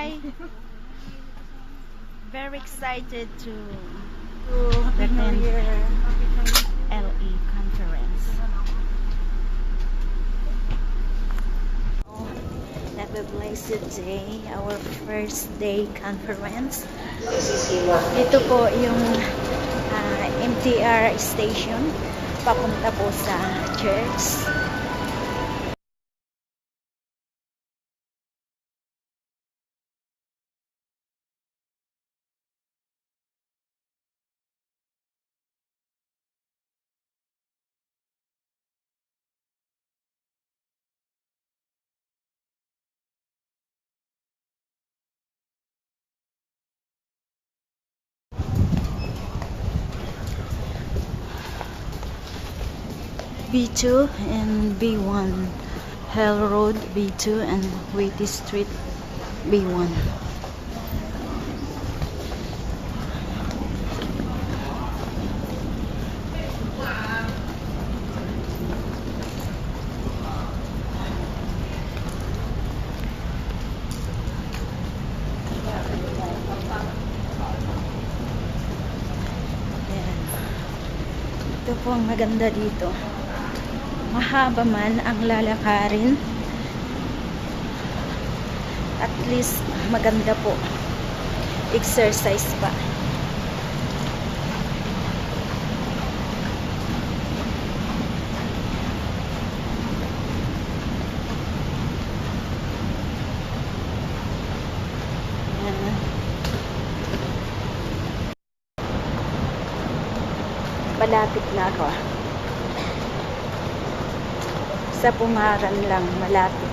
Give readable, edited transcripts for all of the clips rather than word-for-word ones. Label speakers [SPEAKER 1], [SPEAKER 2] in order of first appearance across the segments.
[SPEAKER 1] Hi! Very excited to attend LE conference. Have a blessed day, our first day conference. Ito po yung MTR station papunta po sa church. B2 and B1, Hell Road B2 and Witty Street B1. Ito po ang maganda dito. Mahaba man ang lalakarin, at least maganda po, exercise pa. Malapit na ako. Sa Pumaran lang, malapit.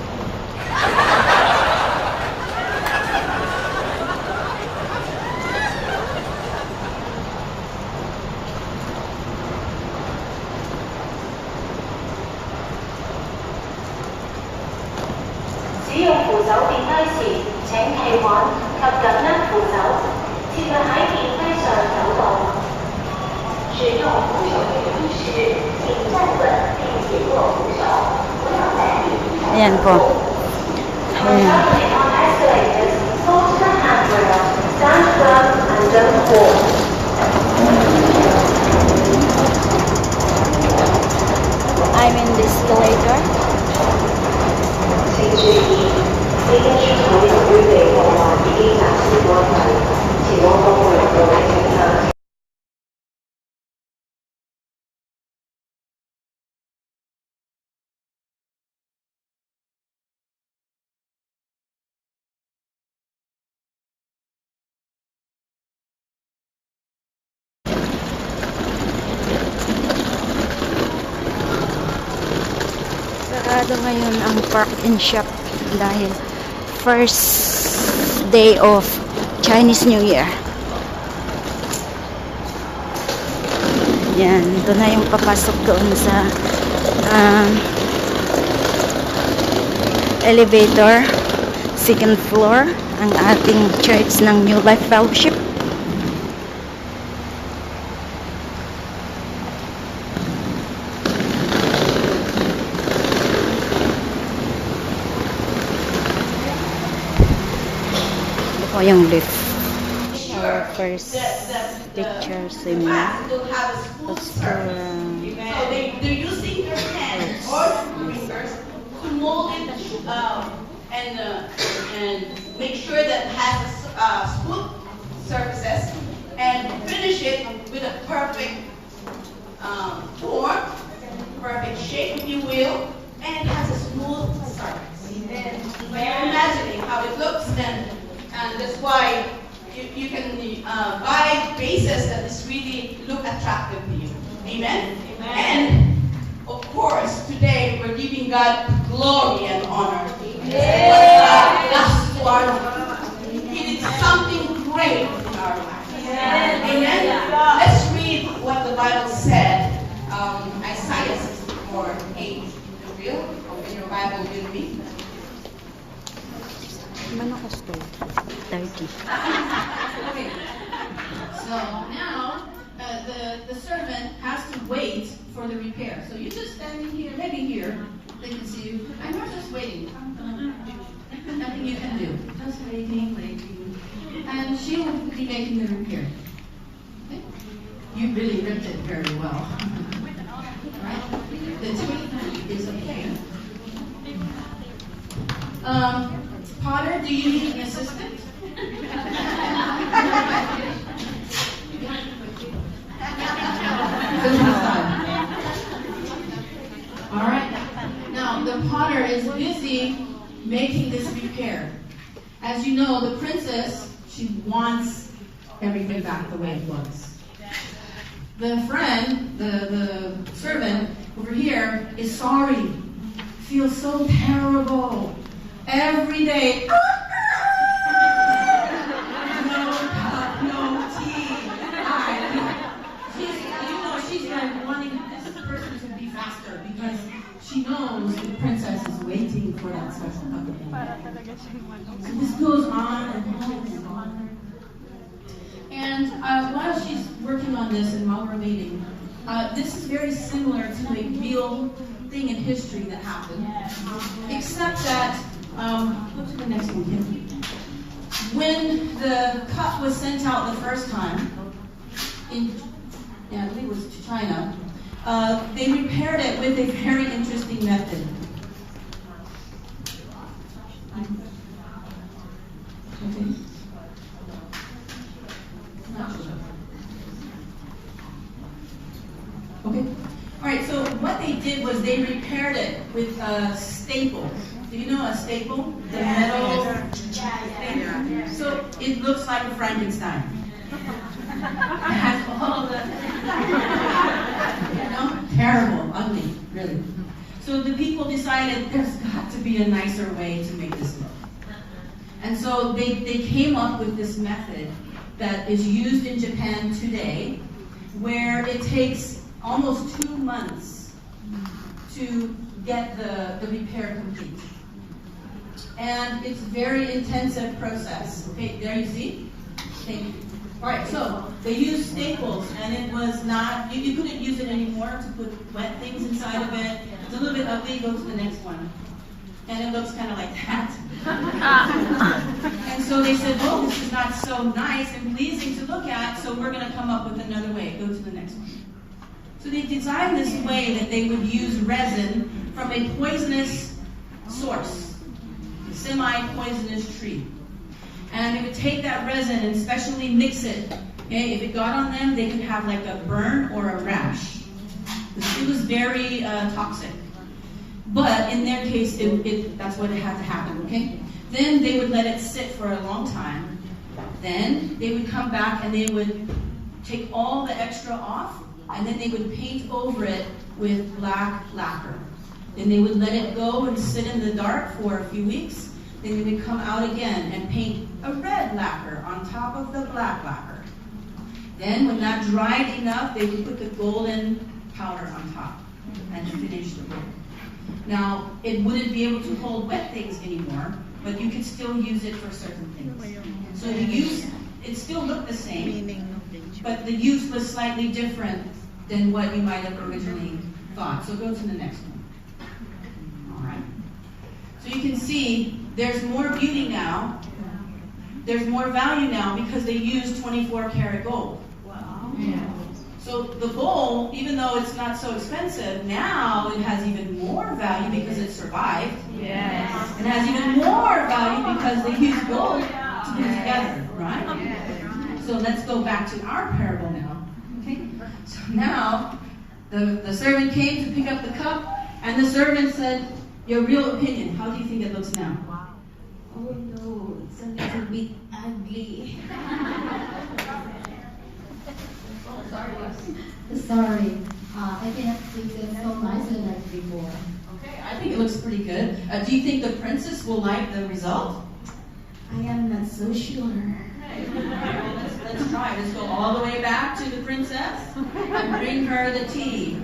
[SPEAKER 1] Ayan po. Ayan. I'm in the escalator. Sarado ngayon ang park and shop dahil first day of Chinese New Year. Yan, ito na yung papasok doon sa elevator, second floor, ang ating church ng New Life Fellowship. O yung lift. Our first teacher seminar. Pastor
[SPEAKER 2] they're using their hands or fingers to mold it and make sure that it has smooth surfaces and finish it with a perfect form, perfect shape, if you will, and has a smooth surface. And you're imagining how it looks, and that's why you can buy bases that is really look attractive to you. Amen? Amen. And of course, today we're giving God glory and honor. That's what He did something great in our lives. Amen. Let's read what the Bible said. Isaiah 64:8. If you will, open your Bible with me.
[SPEAKER 1] Manakas to 30.
[SPEAKER 2] Okay. So now the servant has to wait for the repair. So you're just standing here, maybe here. They can see you. And we're just waiting. Nothing you can do. Just waiting. perfectly making the repair. Okay? You really ripped it very well. Right? The tape is okay. Potter, do you need an assistant? All right. Now, the potter is busy making this repair. As you know, the princess, she wants everything back the way it was. The friend, the servant over here is sorry. Feels so terrible. Every day, no cup, no tea. She's like wanting this person to be faster because she knows the princess is waiting for that special cup of tea. So this goes on and on and on. And while she's working on this and while we're waiting, this is very similar to a real thing in history that happened, except that, go to the next one, Kim. When the cup was sent out the first time, I believe it was to China, they repaired it with a very interesting method. Okay. Okay. All right, so what they did was they repaired it with staples. Do you know a staple? The metal thing? So it looks like a Frankenstein. It has all the, terrible, ugly, really. So the people decided there's got to be a nicer way to make this look. And so they came up with this method that is used in Japan today, where it takes almost 2 months to get the repair complete. And it's a very intensive process. Okay, there you see? Thank you. All right, so they used staples, and it was not, you couldn't use it anymore to put wet things inside of it. It's a little bit ugly. Go to the next one. And it looks kind of like that. And so they said, oh, this is not so nice and pleasing to look at, so we're going to come up with another way. Go to the next one. So they designed this way that they would use resin from a poisonous source, a semi-poisonous tree. And they would take that resin and specially mix it. Okay? If it got on them, they could have like a burn or a rash. It was very toxic. But in their case, that's what had to happen, okay? Then they would let it sit for a long time. Then they would come back and they would take all the extra off, and then they would paint over it with black lacquer. Then they would let it go and sit in the dark for a few weeks. Then they would come out again and paint a red lacquer on top of the black lacquer. Then when that dried enough, they would put the golden powder on top and finish the work. Now, it wouldn't be able to hold wet things anymore, but you could still use it for certain things. So the use, it still looked the same, but the use was slightly different than what you might have originally thought. So go to the next one. All right. So you can see there's more beauty now. There's more value now because they use 24 karat gold. Wow. Yeah. So the bowl, even though it's not so expensive, now it has even more value because it survived. Yes. It has even more value because they use gold to put it together, right? Yes. So let's go back to our parable now. Okay. So now the servant came to pick up the cup, and the servant said, "Your real opinion, how do you think it looks now?" Wow.
[SPEAKER 3] Oh no, it's a little bit ugly. Sorry, I cannot fix it so nicely like before.
[SPEAKER 2] Okay, I think it looks pretty good. Do you think the princess will like the result?
[SPEAKER 3] I am not so sure.
[SPEAKER 2] Okay, well, let's try. Let's go all the way back to the princess and bring her the tea.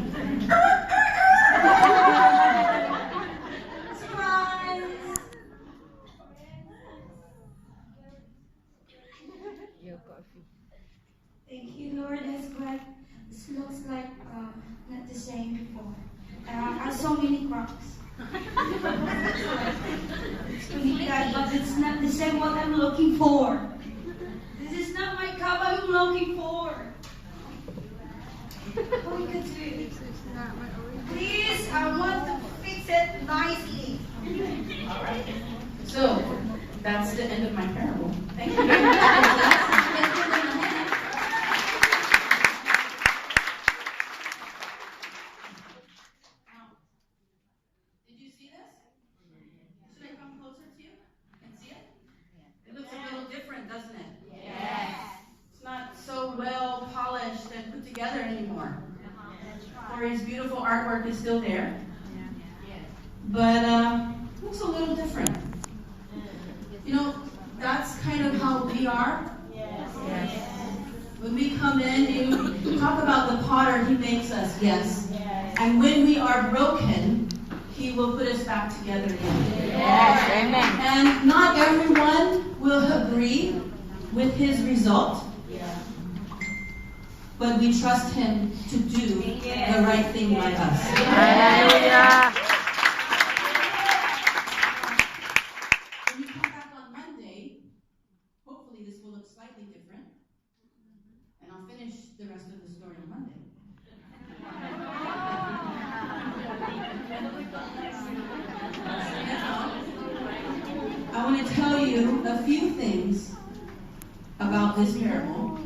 [SPEAKER 2] Surprise!
[SPEAKER 1] Your coffee.
[SPEAKER 4] Thank you, Lord. That's glad. This looks like not the same before. I have so many cracks. It's pretty bad, but it's not the same what I'm looking for. This is not my cup I'm looking for. Oh, you could do it. Please, I want to fix it nicely.
[SPEAKER 2] All right. So that's the end of my parable. Thank you very much. Did you see this? Should I come closer to you and see it? It looks a little different, doesn't it? Yes. It's not so well polished and put together anymore. Corey's beautiful artwork is still there. But it looks a little different. You know, that's kind of how we are. When we come in, you talk about the potter, he makes us, yes. And when we are broken, he will put us back together again.
[SPEAKER 1] Yes, amen.
[SPEAKER 2] And not everyone will agree with his result. But we trust him to do the right thing by us.
[SPEAKER 1] Hallelujah.
[SPEAKER 2] When you come back on Monday, hopefully this will look slightly different. And I'll finish the rest of the story on Monday. I want to tell you a few things about this parable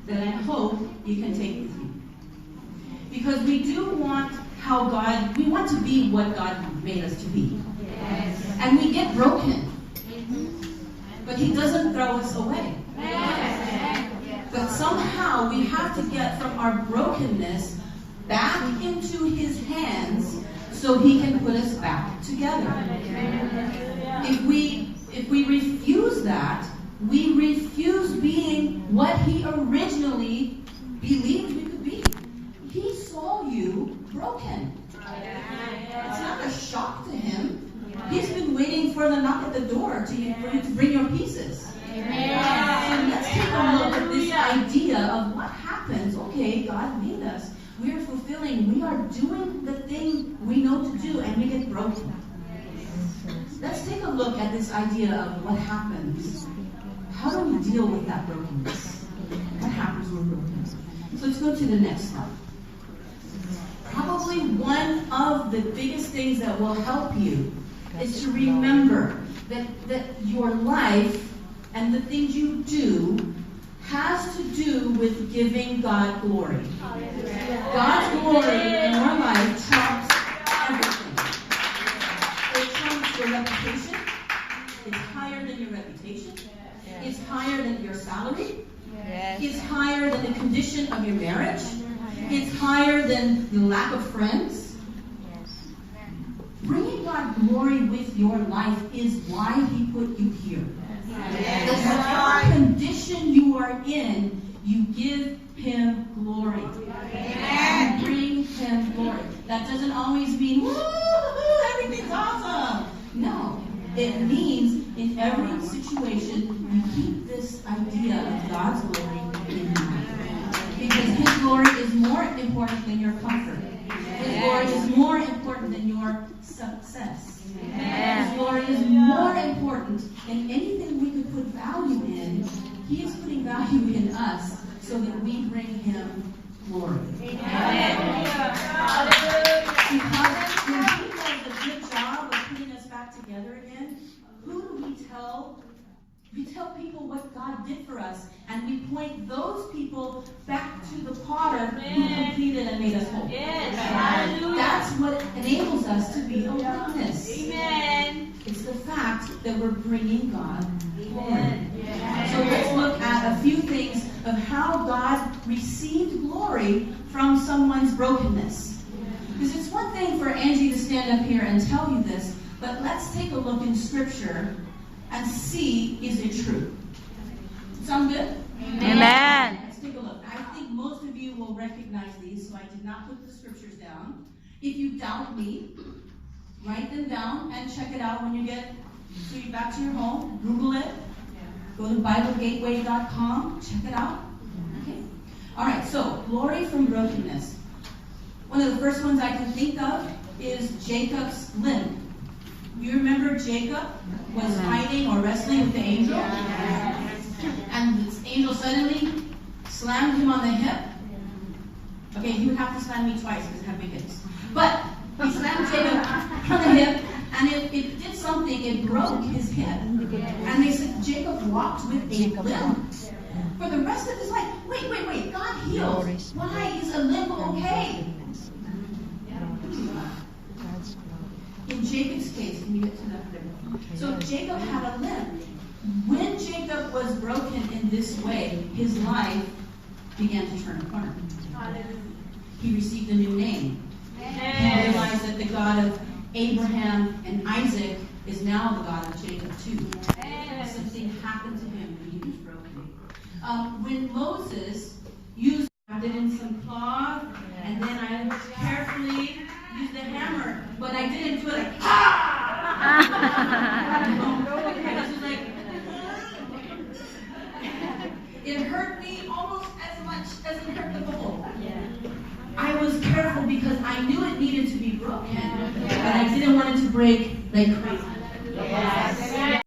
[SPEAKER 2] that I hope you can take with you. Because we do want we want to be what God made us to be. Yes. And we get broken. But he doesn't throw us away. Yes. But somehow we have to get from our brokenness back into his hands so he can put us back together. If we refuse that, we refuse being what he originally believed we could be. He saw you broken. It's not a shock to him. He's been waiting for the knock at the door for you to bring your pieces. So let's take a look at this idea of what happens. Okay, God made us. We are fulfilling. We are doing the thing we know to do, and we get broken. Let's take a look at this idea of what happens. How do we deal with that brokenness? What happens when we're broken? So let's go to the next slide. Probably one of the biggest things that will help you is to remember that your life and the things you do has to do with giving God glory. God's glory in your life trumps everything. It trumps your reputation. It's higher than your reputation. It's higher than your salary. It's higher than the condition of your marriage. It's higher than the lack of friends. Bringing God glory with your life is why he put you here. Whatever condition you are in, you give him glory. And bring him glory. That doesn't always mean, woo, everything's awesome. No. It means in every situation, you keep this idea of God's glory in mind. Because his glory is more important than your comfort. His glory is more important than your success. His glory is more important than anything we could put value in. He is putting value in us so that we bring him glory. Because when he does a good job of putting us back together again, who do we tell? We tell people what God did for us, and we point those people back to the potter who completed and made us whole. That's what enables us to be a witness. It's the fact that we're bringing God glory. So let's look at a few things of how God received glory from someone's brokenness. Because it's one thing for Angie to stand up here and tell you this, but let's take a look in Scripture and see, is it true? Sound good?
[SPEAKER 1] Amen.
[SPEAKER 2] Let's take a look. I think most of you will recognize these, so I did not put the scriptures down. If you doubt me, write them down and check it out when you get back to your home. Google it. Go to BibleGateway.com. Check it out. Okay. All right, so glory from brokenness. One of the first ones I can think of is Jacob's limb. You remember Jacob was fighting or wrestling with the angel? And this angel suddenly slammed him on the hip. Okay, he would have to slam me twice because I have big hips. But he slammed Jacob on the hip, and it did something. It broke his hip. And they said Jacob walked with a limp for the rest of his life. Wait. God heals. Why is a limp okay? In Jacob's case, can you get to that? So Jacob had a limp. When Jacob was broken in this way, his life began to turn a corner. He received a new name. He realized that the God of Abraham and Isaac is now the God of Jacob too. Something happened to him when he was broken. When Moses wrapped it in some cloth, and then I carefully used the hammer, but I didn't do it like, I was like, it hurt me almost as much as it hurt the bull. I was careful because I knew it needed to be broken, but I didn't want it to break like crazy.